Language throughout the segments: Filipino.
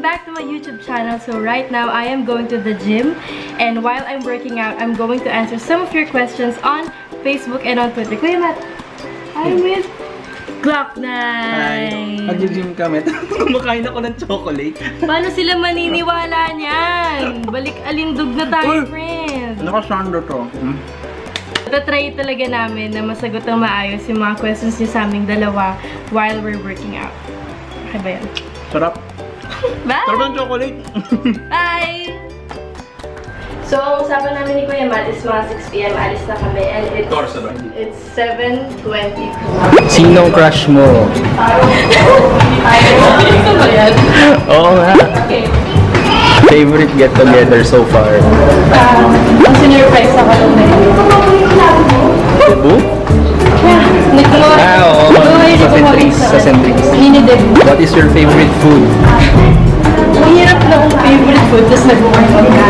back to my YouTube channel. So right now, I am going to the gym. And while I'm working out, I'm going to answer some of your questions on Facebook and on Twitter. Kuya Matt, I'm with Glock9. Mag-gym kami. Kumakain ako ng chocolate. Paano sila maniniwala niyan? Balik alindog na tayo, friend. Ano ka, Sandro to? Tatry talaga namin na masagot ng maayos yung mga questions niyo sa aming dalawa while we're working out. Okay ba yan? Sarap. Bye! Sarap ng chocolate. Bye! So, ang usapan namin ni Kuya Matt is mga 6 PM. Alis na kami and it's 7:20. Sinong crush mo? Ito ba yan? Oo nga. Okay. Favorite get-together so far? Ang sinurprise ako nung Cebu? nag-gawa. Oo. Sa Centrix. Sa Centrix. Mini-debut. What is your favorite food? Mahirap na kung favorite food, tapos nag-workout ka.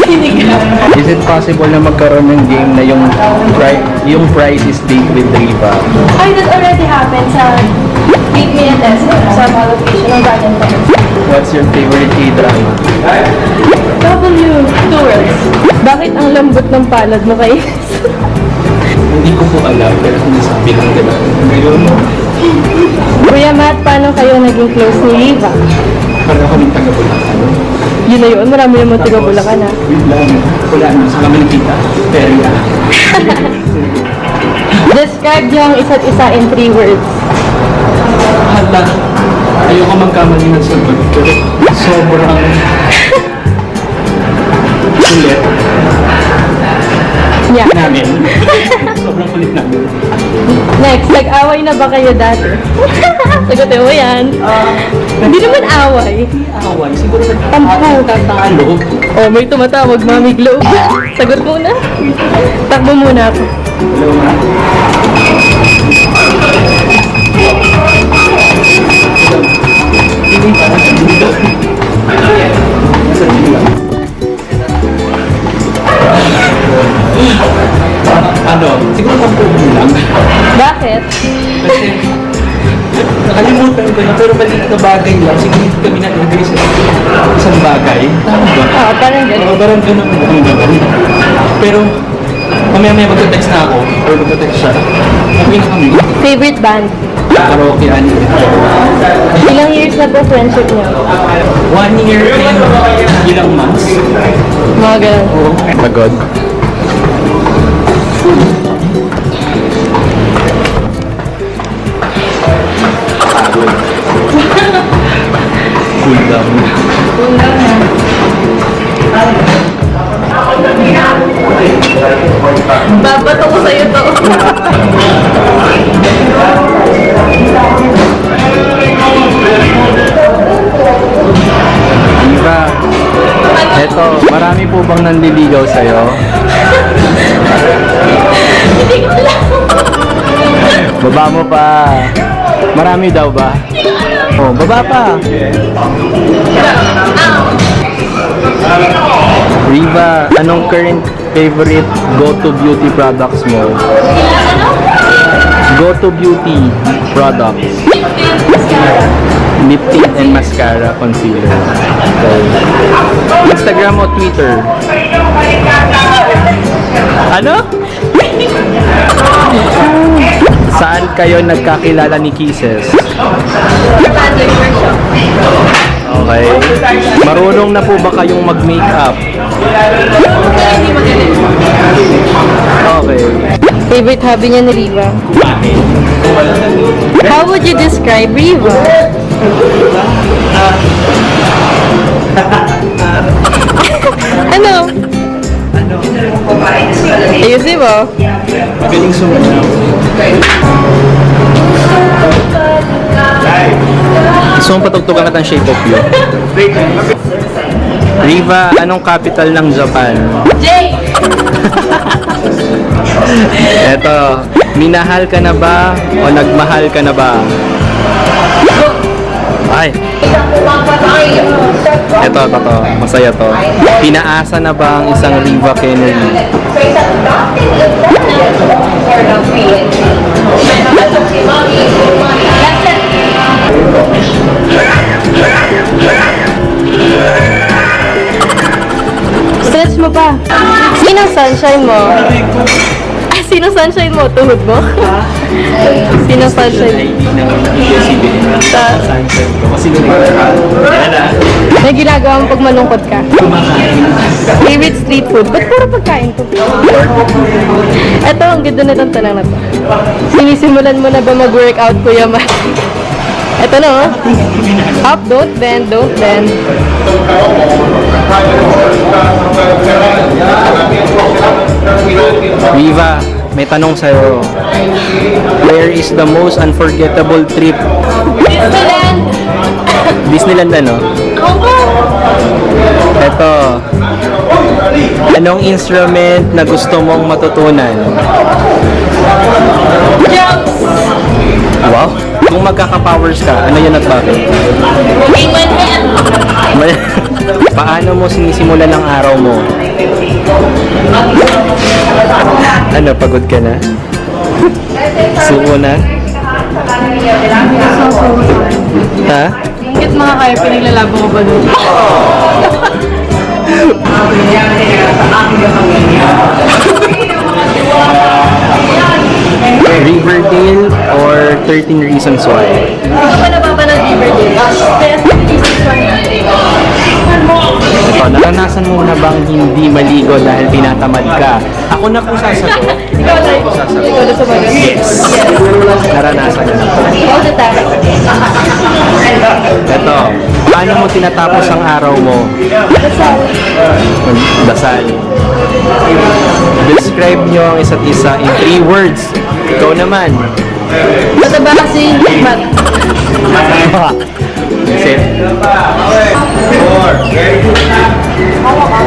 Sinigang. Is it possible na magkaroon ng game na yung prize is date with Riva? Ay, that already happened sa Meet Me and Test sa location ng Valentine's. What's your favorite K-drama? W. Two words. Bakit ang lambot ng palad mo kay? Hindi ko po alam, pero sinasabi lang ka lang. Ngayon, Kuya Matt, paano kayo naging close ni Riva? para kami taga-Bulacan. Yun na yun, marami naman taga Bulacan ha. Wait lang, wala na, sa kami nakita. Pero Describe yung isa't isa in 3 words. hala, ayoko magkamali ng sagot. Pero sobrang kulit Yeah. namin. Sobrang kulit namin. Next, nag-away na ba kayo dati? Sagutin mo yan. Hindi naman away. Away, siguro Tampo. tatalo. Oh, may tumatawag, Mami Globe. Sagot muna. Takbo muna ako. Hello, ma. Hindi pa nasa dito. Nasa dito. Ano? Siguro pang-pupo lang. Bakit? Kasi nakalimutan ko na, pero maliit na bagay lang. Sige, kami nalagay sa isang bagay. Tama ba? Oo, parang Oo, gano'n. parang ganun. Pero mamaya magta-text na ako or magta-text siya. Okay na kami. Favorite band? Karaoke, ani. Ilang years na po friendship niyo? 1 year and ilang months. Mga gano'n. Oo. Pagod. Pagod. Cool down. Cool lang ha. Babato ko sa'yo to. Diba? Eto, marami po bang nanliligaw sa'yo? Hindi ko alam. Baba mo pa. Marami daw ba? Oh, baba pa. Riva, anong current favorite go-to beauty products mo? Go-to beauty products. Lip tint and mascara, concealer. Okay. Instagram o Twitter? Ano? Saan kayo nagkakilala ni Kisses? Okay. Marunong na po ba kayong mag-makeup? Okay. Favorite hobby niya ni Riva? How would you describe Riva? Ano? Ayusin mo. Magaling sumayaw. Gusto mong patugtugan ka ng Shape of You? Riva, anong capital ng Japan? Jay! Eto, minahal ka na ba o nagmahal ka na ba? Ay! Eto, masaya to. Pinaasa na ba ang isang Riva Kennedy? sunshine mo? Ah, sino sunshine mo? Tuhod mo? Sino sunshine? Hindi naman nakikisibilin na Sa- sunshine ko. Kasi yan na. May ginagawa mo pag malungkot ka? Kumakain. Favorite street food? Ba't puro pagkain to? Eto, ang ganda na itong tanong na to. Sinisimulan mo na ba mag-workout, Kuya Matt? Eto na, oh. Up, don't bend, don't bend. Viva, may tanong sa'yo. Where is the most unforgettable trip? Disneyland! Disneyland ano? Ako! Eto. Anong instrument na gusto mong matutunan? Jumps! Wow. Kung magkaka-powers ka, ano yun at bakit? Game one man! Paano mo sinisimulan ang araw mo? Ano, pagod ka na? Suko na? Ha? Hanggat mga kaya, pinaglalabo ko ba doon? Riverdale or 13 Reasons Why? Hindi ko pa napapanood Riverdale. Kaya this one. Ito, naranasan mo na bang hindi maligo dahil tinatamad ka? Ako na po sasagot. Ikaw na. Ako sasagot. Ikaw na sumagot. Yes. Naranasan na ako. All the time. Ito, paano mo tinatapos ang araw mo? Dasal. Dasal. Describe nyo ang isa't isa in 3 words. Ikaw naman. Mataba kasi Matt. Seth.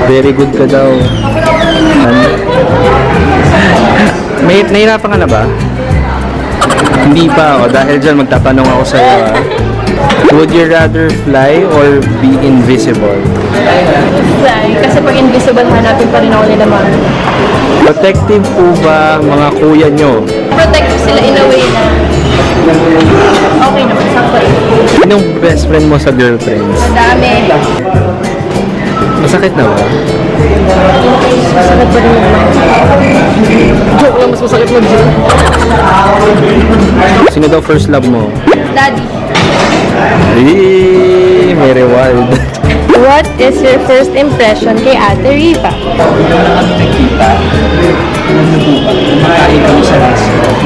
Very good ka daw. Ano? May nahirapan ka na ba? Hindi pa. O, dahil dyan magtatanong ako sa'yo. Would you rather fly or be invisible? Fly. Kasi pag invisible, hanapin pa rin ako nila mami. Protective po ba mga kuya nyo? Protective sila in a way na okay naman, sakto. Sinong best friend mo sa girlfriends? Madami. Masakit na ba? Masakit pa rin naman. Joke lang, mas masakit mag-joke. Sino daw first love mo? Daddy. May reward. What is your first impression kay Ate Riva? Kami nakita, kumakain kami sa restaurant.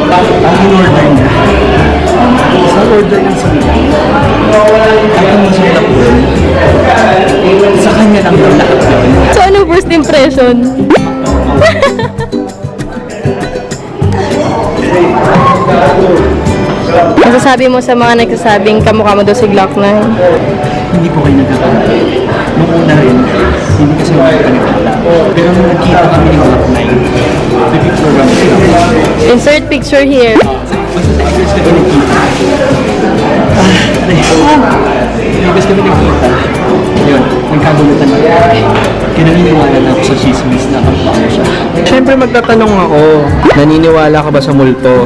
Ang in-order niya, sa order ng sila. At ang masarap doon, sa kanya lang daw lahat doon. So, ano first impression? Masasabi mo sa mga nagsasabing kamukha mo daw si Glock 9? Hindi ko kayo nagkakamali. Nung una rin, hindi kasi ako nagkanipala. Pero nung nagkita kami ni Glock 9, may picture kami sila. Insert picture here. Mas kami nagkita. Mas kami nagkita. Yun, nagkagulutan na. Kaya naniniwala na ako sa chismis na kamukha ko siya. Siyempre magtatanong ako, naniniwala ka ba sa multo?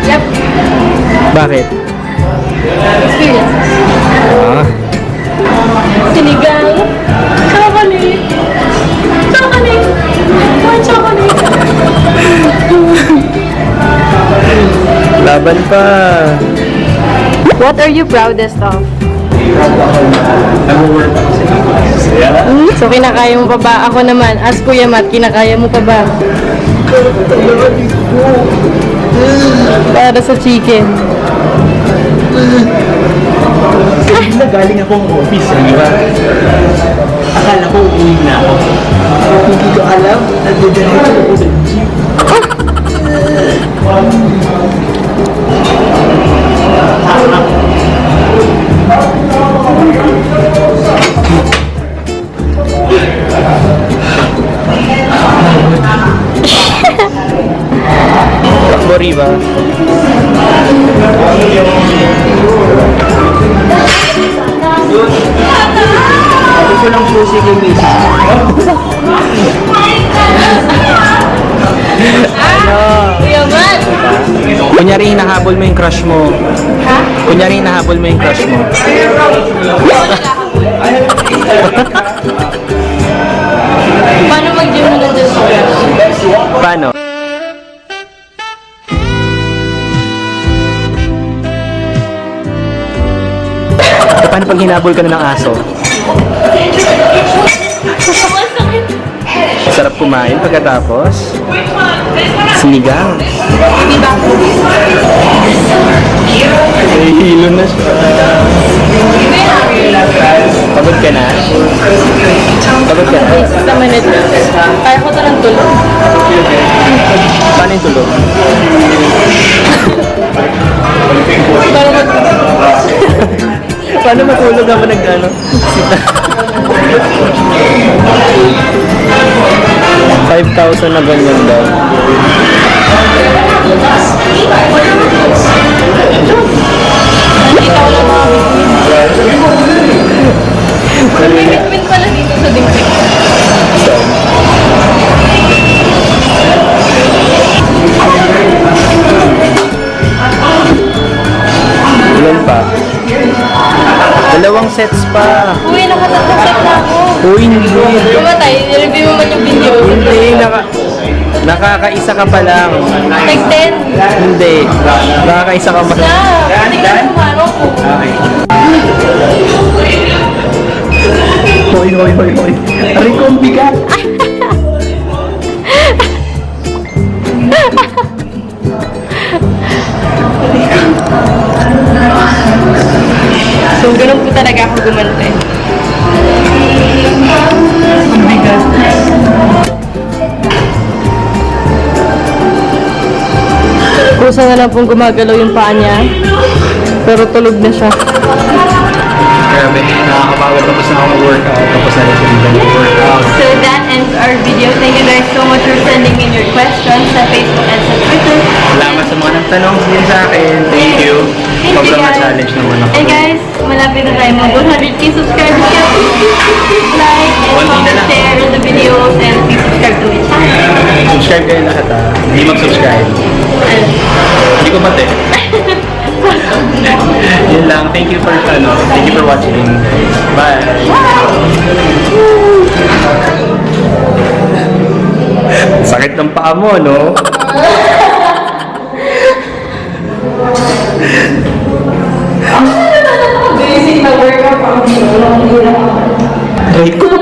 Yep. Bakit? Experience. Ah, Sinigang. Chocolate. Chocolate. One chocolate. laban pa. What are you proudest of? Nag-work ako sa English. So, kinakaya mo pa ba? Ako naman, as Kuya Matt, kinakaya mo pa ba? Para sa chicken. Kasi galing akong office, di ba? Akala ko uwi na ako. Hindi ko alam, nagdidiretso ako sa jeep. Takbo Riva. Gusto lang susi kay Mrs. Kuya Matt! Kunyari hinahabol mo yung crush mo. Ha? Kunyari hinahabol mo yung crush mo. Paano mag-gym na nandun? Paano pag hinabol ka na ng aso? Sarap kumain pagkatapos. Sinigang. Ay, hilo na siya. Pagod ka na? Pagod ka na? Sa minute. Kaya ko ito ng tulog. Paano yung tulog? Paano matulog ako nag-ano? 5,000 na ganyan daw. Nakita ko ng mga bituin. May bituin pala dito sa dingding. Ilan pa? Dalawang sets pa. Uy, nakatatlong set na ako. Uy, hindi. Di ba tayo? Nireview mo man yung video. Hindi, nakakaisa ka pa lang. Like 10. Hindi. Nakakaisa ka pa. Hindi ka na kumano ko. Okay. Hoy, hoy, hoy, hoy. Aray ko, ang bigat. So, ganun po talaga ako gumante. Ang bigat. Kusa na lang pong gumagalaw yung paa niya. Pero tulog na siya. Grabe, nakakapagod tapos na ako mag-workout. Tapos na rin siya mag-workout. So that ends our video. Thank you guys so much for sending in your questions sa Facebook and sa Twitter. Salamat sa mga nagtanong din sa akin. Thank you. Thank you, Sobrang guys. na-challenge naman ako. And guys, malapit na tayo mag 100k subscribers. Kaya please like and Konti na comment, lang. share the videos, and please subscribe to my channel. Subscribe kayo lahat ha. Hindi mag-subscribe. And Hindi ko mati. Yun lang. Thank you for watching. Bye. Sakit ng paa mo, no? basic na workout ang video. Right ko.